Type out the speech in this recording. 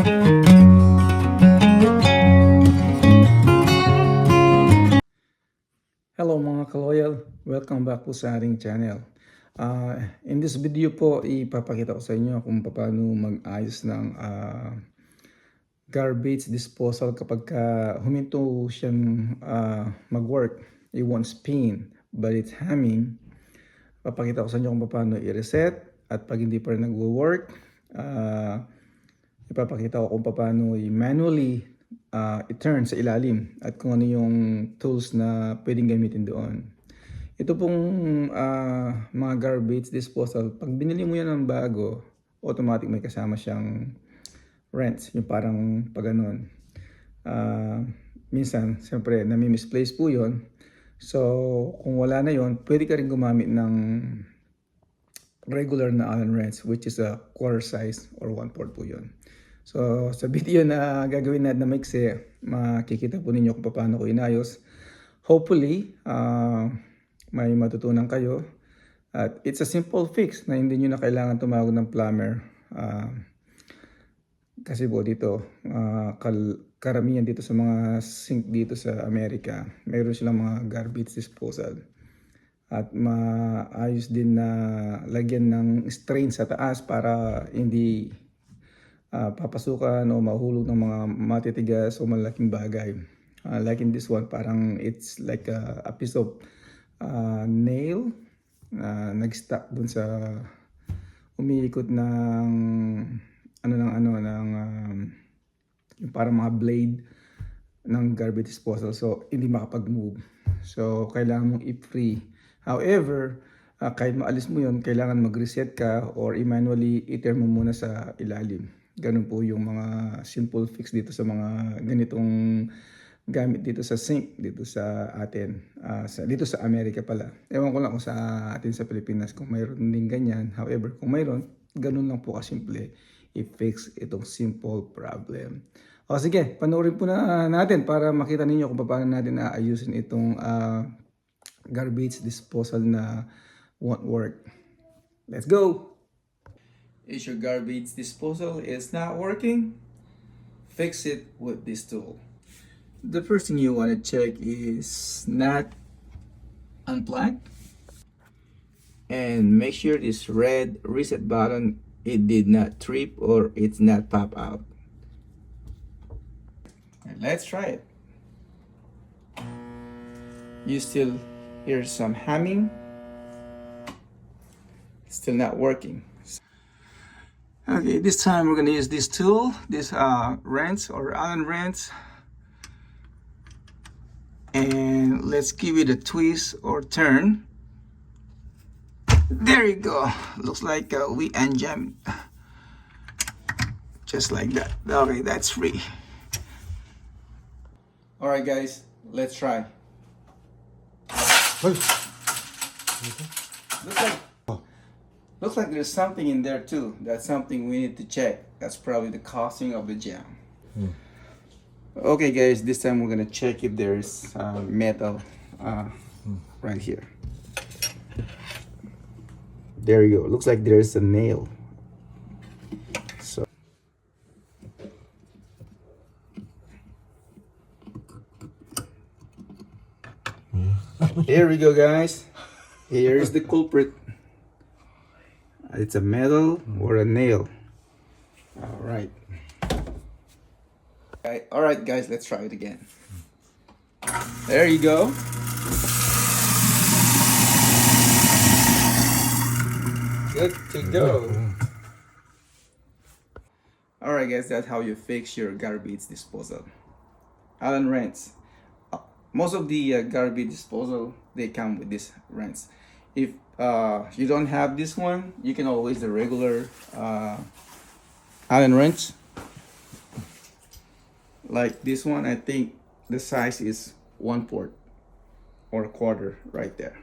Hello mga kaloyal, welcome back po sa ating channel. In this video po, ipapakita ko sa inyo kung paano mag-ayos ng garbage disposal kapag huminto siyang mag-work. It won't spin, but it's humming. Papakita ko sa inyo kung paano i-reset, at pag hindi pa rin nag-work, ipapakita ko kung paano i-manually i-turn sa ilalim at kung ano yung tools na pwedeng gamitin doon. Ito pong mga garbage disposal, pag binili mo yan ng bago, automatic may kasama siyang rents, yung parang pag ganun. Minsan, siyempre, nami-misplace po yun. So, kung wala na yon, pwede ka rin gumamit ng regular na Allen wrench, which is a quarter size or 1/4 po yun. So, sa video na gagawin natin na maiksi, makikita po ninyo kung paano ko inayos. Hopefully, may matutunan kayo. At it's a simple fix na hindi nyo na kailangan tumawag ng plumber. Kasi po dito, karamihan dito sa mga sink dito sa Amerika, mayroon silang mga garbage disposal. At maayos din na lagyan ng strain sa taas para hindi papasukan o mahulog ng mga matitigas o malaking bagay. Like in this one, parang it's like a piece of nail nag-stuck dun sa umiikot ng yung parang mga blade ng garbage disposal, so hindi makapag-move. So kailangan mong i-free. However, kahit maalis mo yun, kailangan mag-reset ka or manually i-turn mo muna sa ilalim. Ganun po yung mga simple fix dito sa mga ganitong gamit dito sa sink, dito sa atin, dito sa Amerika pala. Ewan ko lang kung sa atin sa Pilipinas kung mayroon din ganyan. However, kung mayroon, ganun lang po kasimple i-fix itong simple problem. O sige, panoorin po na natin para makita ninyo kung paano natin aayusin itong garbage disposal na won't work. Let's go! If your garbage disposal is not working, fix it with this tool. The first thing you want to check is not unplugged, and make sure this red reset button, it did not trip or it's not pop out. And let's try it. You still hear some humming. Still not working. Okay, this time we're gonna use this tool, this wrench or Allen wrench, and let's give it a twist or turn. There you go. Looks like we unjam it. Just like that. Okay, that's free. All right, guys, let's try. Looks like there's something in there too. That's something we need to check. That's probably the causing of the jam. Okay, guys, this time we're gonna check if there's metal right here. There you go. Looks like there's a nail. So here we go, guys. Here's the culprit. It's a metal or a nail. All right. All right, guys, let's try it again. There you go. Good to go. All right, guys, that's how you fix your garbage disposal. Allen wrench. Most of the garbage disposal, they come with this wrench. If you don't have this one, you can always the regular Allen wrench. Like this one, I think the size is 1/4 or 1/4 right there.